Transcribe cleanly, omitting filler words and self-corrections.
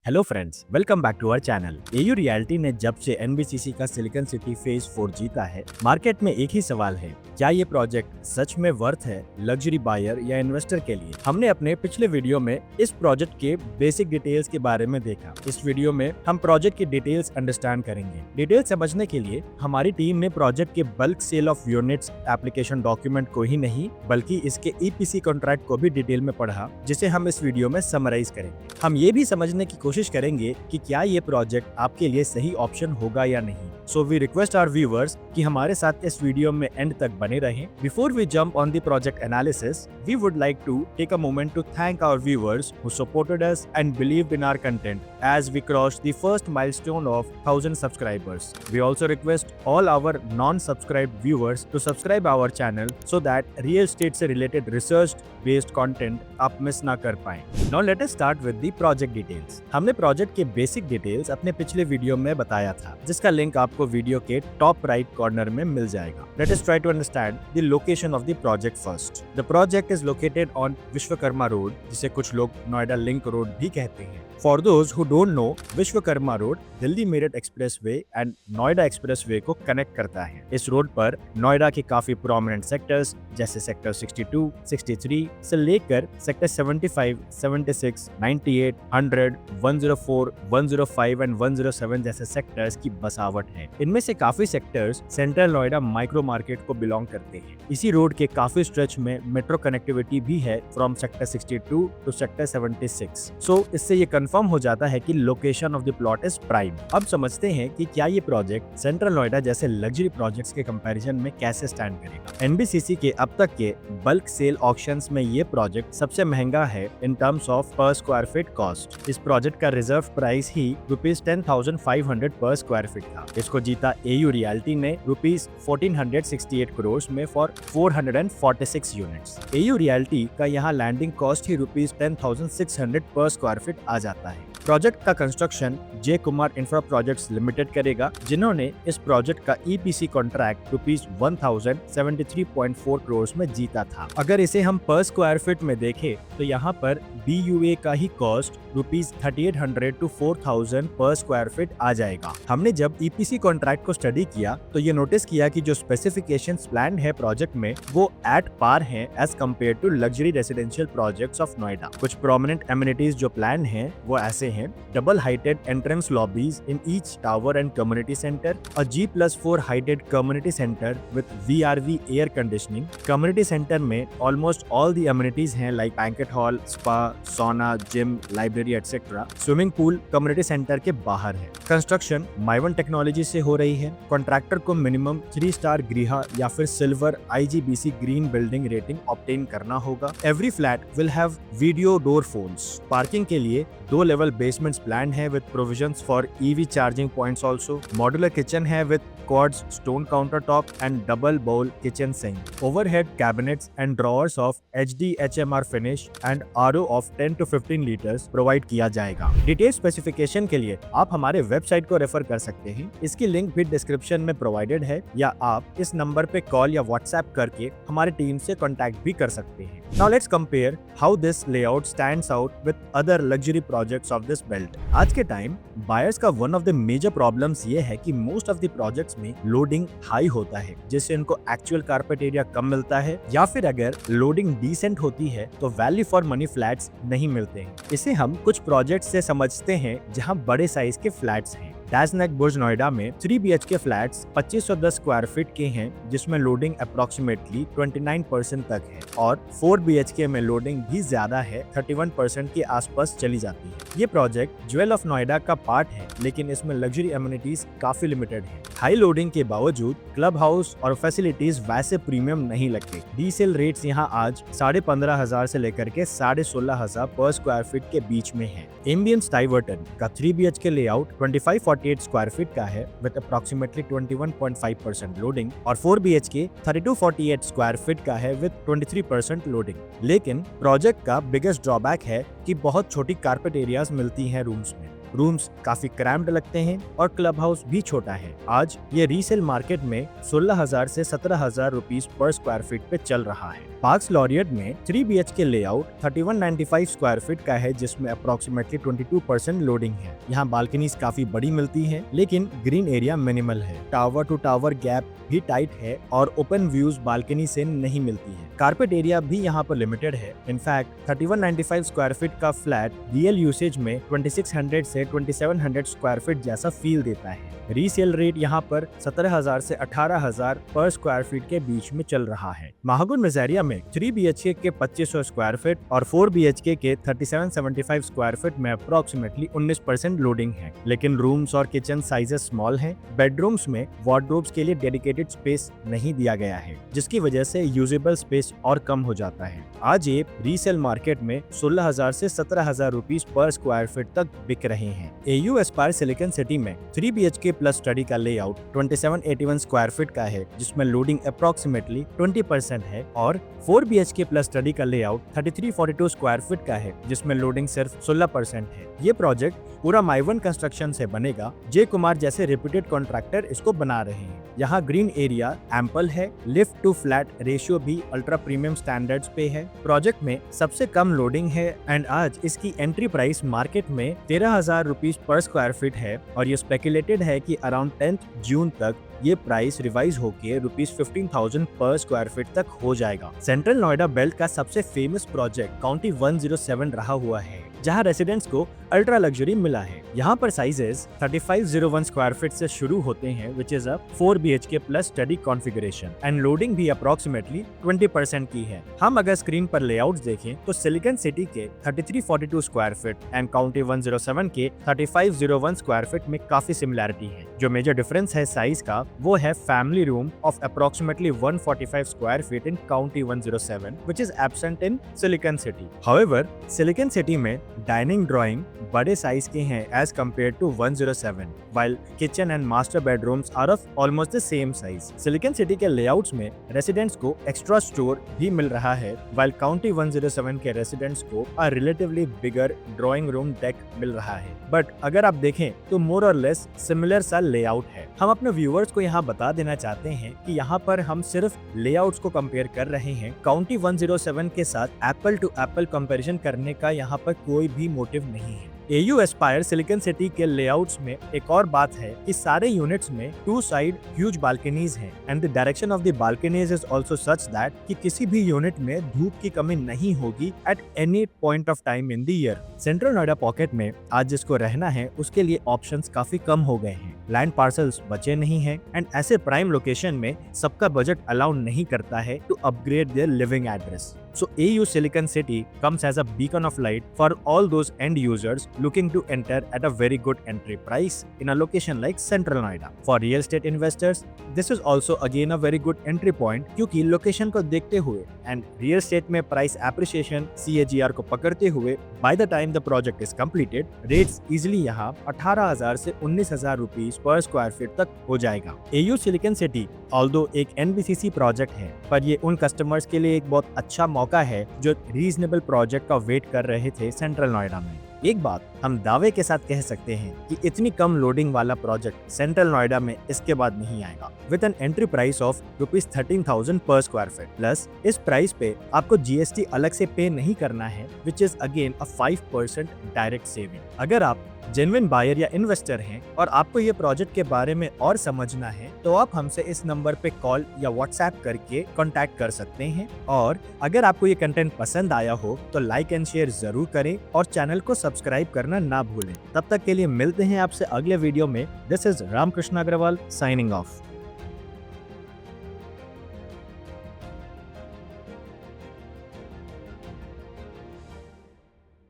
Hello friends, welcome back to our channel. AU realty ने जब से एनबीसीसी का सिलिकॉन सिटी फेज 4 जीता है, मार्केट में एक ही सवाल है, क्या ये प्रोजेक्ट सच में वर्थ है लग्जरी बायर या इन्वेस्टर के लिए। हमने अपने पिछले वीडियो में इस प्रोजेक्ट के बेसिक डिटेल्स के बारे में देखा। इस वीडियो में हम प्रोजेक्ट की डिटेल्स अंडरस्टैंड करेंगे। डिटेल्स समझने के लिए हमारी टीम ने प्रोजेक्ट के bulk sale of units application document को ही नहीं बल्कि इसके ईपीसी कॉन्ट्रैक्ट को भी डिटेल में पढ़ा, जिसे हम इस वीडियो में समराइज करेंगे। हम ये भी समझने की कोशिश करेंगे कि क्या ये प्रोजेक्ट आपके लिए सही ऑप्शन होगा या नहीं। So we request our viewers कि हमारे साथ इस वीडियो में एंड तक बने रहें। Before we jump on the project analysis, we would like to take a moment to thank our viewers who supported us and believed in our content as we crossed the first milestone of 1000 subscribers. We also request all our non-subscribed viewers to subscribe our channel so that real estate से related research based content आप miss ना कर पाएं। Now let us start with the project details. हमने project के basic details अपने पिछले video में बताया था, जिसका लिंक आपको वीडियो के टॉप राइट कॉर्नर में मिल जाएगा। Let us try to understand the location of the project first. The project is located on Vishwakarma road, जिसे कुछ लोग नोएडा लिंक रोड भी कहते हैं। For those who don't know, Vishwakarma road Delhi Meerut expressway and Noida expressway को connect करता है। इस रोड पर नोएडा के काफी प्रोमिनेंट सेक्टर्स जैसे सेक्टर 62, 63 से लेकर सेक्टर 75, 76, 98, 100, 104, 105 एंड 107 जैसे सेक्टर्स की बसावट है। इनमें से काफी sectors central Noida micro market को बिलोंग करते हैं। इसी रोड के काफी स्ट्रेच में मेट्रो कनेक्टिविटी भी है फ्रॉम सेक्टर 62 टू सेक्टर 76। सो इससे ये कंफर्म हो जाता है कि location of the plot is prime. अब समझते हैं कि क्या ये प्रोजेक्ट सेंट्रल नोएडा जैसे लग्जरी प्रोजेक्ट्स के कंपैरिजन में कैसे स्टैंड करेगा। एनबीसीसी के अब तक के बल्क सेल ऑक्शंस में ये प्रोजेक्ट सबसे महंगा है इन टर्म्स ऑफ पर स्क्वायर फीट कॉस्ट। इस प्रोजेक्ट का रिजर्व प्राइस ही ₹10,500 पर स्क्वायर फीट था। इसको जीता एयू रियल्टी ने ₹1468 करोड़ में फॉर 446 यूनिट्स। एयू रियल्टी का यहाँ लैंडिंग कॉस्ट ही ₹10,600 पर स्क्वायर फीट आ जाता है। प्रोजेक्ट का कंस्ट्रक्शन जे कुमार इंफ्रा प्रोजेक्ट्स लिमिटेड करेगा, जिन्होंने इस प्रोजेक्ट का ईपीसी कॉन्ट्रैक्ट ₹1073.4 करोड़ में जीता था। अगर इसे हम पर स्क्वायर फीट में देखें तो यहाँ पर बीयूए का ही कॉस्ट ₹3800 to 4000 पर स्क्वायर फीट आ जाएगा। हमने जब ईपीसी कॉन्ट्रैक्ट को स्टडी किया तो ये नोटिस किया कि जो स्पेसिफिकेशंस प्लान है प्रोजेक्ट में वो एट पार हैं as compared to luxury residential projects of Noida. कुछ प्रोमिनेंट एमिनिटीज जो प्लान है वो ऐसे हैं: double heighted entrance lobbies in each tower and community centre, a G+4 heighted community centre with VRV air conditioning. Community centre में almost all the amenities हैं like banquet hall, spa, sauna, gym, library etcetera. Swimming pool community centre के बाहर है। Construction माइवन technology से हो रही है। Contractor को मिनिमम 3 स्टार गृह या फिर silver IGBC green building rating obtain करना होगा। Every flat will have video door phones. Parking के लिए 2 लेवल बेसमेंट्स प्लान है with provisions for EV charging points also. Modular kitchen है with quads stone countertop and double bowl kitchen sink. Overhead cabinets and drawers of HD HMR finish and RO of 10 to 15 liters provide किया जाएगा। Detail specification के लिए आप हमारे website को refer कर सकते हैं। इसकी लिंक भी डिस्क्रिप्शन में प्रोवाइडेड है, या आप इस नंबर पे कॉल या व्हाट्सएप करके हमारी टीम से कॉन्टैक्ट भी कर सकते हैं। Now let's compare how this layout stands out with other luxury projects of this belt. आज के टाइम बायर्स का one of the major problems ये है कि मोस्ट ऑफ द प्रोजेक्ट्स में लोडिंग हाई होता है, जिससे इनको एक्चुअल कारपेट एरिया कम मिलता है, या फिर अगर लोडिंग डिसेंट होती है तो वैल्यू फॉर मनी फ्लैट्स नहीं मिलते हैं। इसे हम कुछ प्रोजेक्ट्स से समझते हैं जहां बड़े साइज के फ्लैट्स हैं। डैशनेक बुर्ज नोएडा में 3 BHK फ्लैट्स 2510 स्क्वायर फीट के हैं, जिसमें लोडिंग अप्रोक्सीमेटली 29% तक है, और 4 BHK में लोडिंग भी ज्यादा है, 31% के आसपास चली जाती है। ये प्रोजेक्ट ज्वेल ऑफ नोएडा का पार्ट है, लेकिन इसमें लग्जरी एमिनिटीज काफी लिमिटेड है। हाई लोडिंग के बावजूद क्लब हाउस और फैसिलिटीज वैसे प्रीमियम नहीं लगते। डीसेल रेट्स यहाँ आज 15,500 से लेकर के 16,500 पर स्क्वायर फीट के बीच में है। एम्बियंस डाइवर्टन का 3 BHK लेआउट 2548 स्क्वायर फीट का है विद अप्रोक्सीमेटली 21.5% लोडिंग, और 4 BHK 3248 स्क्वायर फीट का है विद 23% लोडिंग। लेकिन प्रोजेक्ट का बिगेस्ट ड्रॉबैक है कि जबकि बहुत छोटी कारपेट एरियाज मिलती हैं रूम्स में। रूम्स काफी क्रैम्प्ड लगते हैं और क्लब हाउस भी छोटा है। आज ये रीसेल मार्केट में 16,000 से 17,000 रुपीस पर स्क्वायर फीट पे चल रहा है। पार्क्स लॉरियट में 3 BHK लेआउट 3195 स्क्वायर फीट का है, जिसमें अप्रोक्सीमेटली 22% लोडिंग है। यहाँ बालकनीज काफी बड़ी मिलती है, लेकिन ग्रीन एरिया मिनिमल है। टावर टू टावर गैप भी टाइट है और ओपन व्यूज बालकनी से नहीं मिलती है। कारपेट एरिया भी यहाँ पर लिमिटेड है। इनफैक्ट 3195 स्क्वायर फीट का फ्लैट रियल यूसेज में 2600 से 2700 स्क्वायर फीट जैसा फील देता है। रीसेल रेट यहाँ पर 17,000 से 18,000 पर स्क्वायर फीट के बीच में चल रहा है। महागुन मेजारिया में 3 BHK के 2500 स्क्वायर फीट और 4 BHK के 3775 स्क्वायर फीट में अप्रोक्सीमेटली 19% लोडिंग है, लेकिन रूम्स और किचन साइजेस स्मॉल हैं। बेडरूम्स में वार्डरोब्स के लिए डेडिकेटेड स्पेस नहीं दिया गया है, जिसकी वजह से यूजेबल स्पेस और कम हो जाता है। आज ये रीसेल मार्केट में 16,000 से 17,000 रुपीस पर स्क्वायर फीट तक बिक रहे हैं। AU एस्पायर सिलिकॉन सिटी में 3 BHK प्लस स्टडी का लेआउट 2781 स्क्वायर फीट का है, जिसमें लोडिंग अप्रोक्सीमेटली 20% है, और 4 BHK प्लस स्टडी का लेआउट 3342 स्क्वायर फीट का है, जिसमें लोडिंग सिर्फ 16% है। ये प्रोजेक्ट पूरा माइवन कंस्ट्रक्शन से बनेगा। जे कुमार जैसे रेप्यूटेड कॉन्ट्रैक्टर इसको बना रहे हैं। यहाँ ग्रीन एरिया एम्पल है। लिफ्ट टू फ्लैट रेशियो भी अल्ट्रा प्रीमियम स्टैंडर्ड्स पे है। प्रोजेक्ट में सबसे कम लोडिंग है एंड आज इसकी एंट्री प्राइस मार्केट में 13,000 रुपीस पर स्क्वायर फीट है, और ये स्पेकुलेटेड है कि अराउंड 10 जून तक ये प्राइस रिवाइज होके रुपीस 15,000 पर स्क्वायर फीट तक हो जाएगा। सेंट्रल नोएडा बेल्ट का सबसे फेमस प्रोजेक्ट काउंटी 107 रहा हुआ है, जहां रेसिडेंट्स को अल्ट्रा लग्जरी मिला है। यहाँ पर साइजेस 3501 स्क्वायर फीट से शुरू होते हैं, which is a 4 BHK plus study configuration, and loading भी अप्रोक्सीमेटली 20% की है। हम अगर स्क्रीन पर लेआउट्स देखें तो सिलिकॉन सिटी के 3342 स्क्वायर फीट एंड काउंटी 107 के 3501 स्क्वायर फीट में काफी सिमिलैरिटी है। जो मेजर डिफरेंस है साइज का, वो है family room of approximately 145 square feet in county 107, which is absent in Silicon City. However, Silicon City में डाइनिंग ड्राइंग बड़े साइज के हैं as compared to 107, while kitchen and master bedrooms are of almost the same size. Silicon City के layouts में residents को extra store भी मिल रहा है, while काउंटी 107 के रेसिडेंट्स को a relatively bigger drawing room deck मिल रहा है। बट अगर आप देखें तो मोर और लेस सिमिलर सा लेआउट है। हम अपने व्यूअर्स को यहाँ बता देना चाहते हैं कि यहाँ पर हम सिर्फ लेआउट्स को कंपेयर कर रहे हैं। काउंटी 107 के साथ एप्पल टू एप्पल कंपैरिजन करने का यहाँ पर कोई भी मोटिव नहीं है। AU एस्पायर सिलिकॉन सिटी के लेआउट्स में एक और बात है कि सारे यूनिट्स में 2 साइड ह्यूज बालकनीज हैं, and the direction of the balconies is also such that कि किसी भी यूनिट में धूप की कमी नहीं होगी at any point of time in the year. Central Noida pocket में आज जिसको रहना है उसके लिए ऑप्शंस काफी कम हो गए हैं। लैंड पार्सल्स बचे नहीं हैं, एंड ऐसे प्राइम लोकेशन में सबका बजट अलाउ नहीं करता है to upgrade their living address. So AU Silicon City comes as a beacon of light for all those end users looking to enter at a very good entry price in a location like Central Noida. For real estate investors, this is also again a very good entry point क्योंकि location को देखते हुए and real estate में price appreciation CAGR को पकड़ते हुए by the time the project is completed, rates easily यहाँ 18,000 से 19,000 रुपीस पर स्क्वायर फीट तक हो जाएगा। AU Silicon City although एक NBCC प्रोजेक्ट है, पर ये उन कस्टमर्स के लिए एक बहुत अच्छा मौका है जो रीजनेबल प्रोजेक्ट का वेट कर रहे थे सेंट्रल नोएडा में। एक बात हम दावे के साथ कह सकते हैं कि इतनी कम लोडिंग वाला प्रोजेक्ट सेंट्रल नोएडा में इसके बाद नहीं आएगा। With an entry price of ₹13,000 पर स्क्वायर फीट, प्लस इस प्राइस पे आपको GST अलग से पे नहीं करना है, which is again a 5% direct saving. अगर आप जेन्युइन बायर या इन्वेस्टर हैं और आपको ये प्रोजेक्ट के बारे में और समझना है, तो आप हमसे इस नंबर पे कॉल या व्हाट्सएप करके कांटेक्ट कर सकते हैं। और अगर आपको ये कंटेंट पसंद आया हो तो लाइक एंड शेयर जरूर करें और चैनल को सब्सक्राइब करना ना भूलें। तब तक के लिए मिलते हैं आपसे अगले वीडियो में। This is Ramakrishna Agarwal signing of.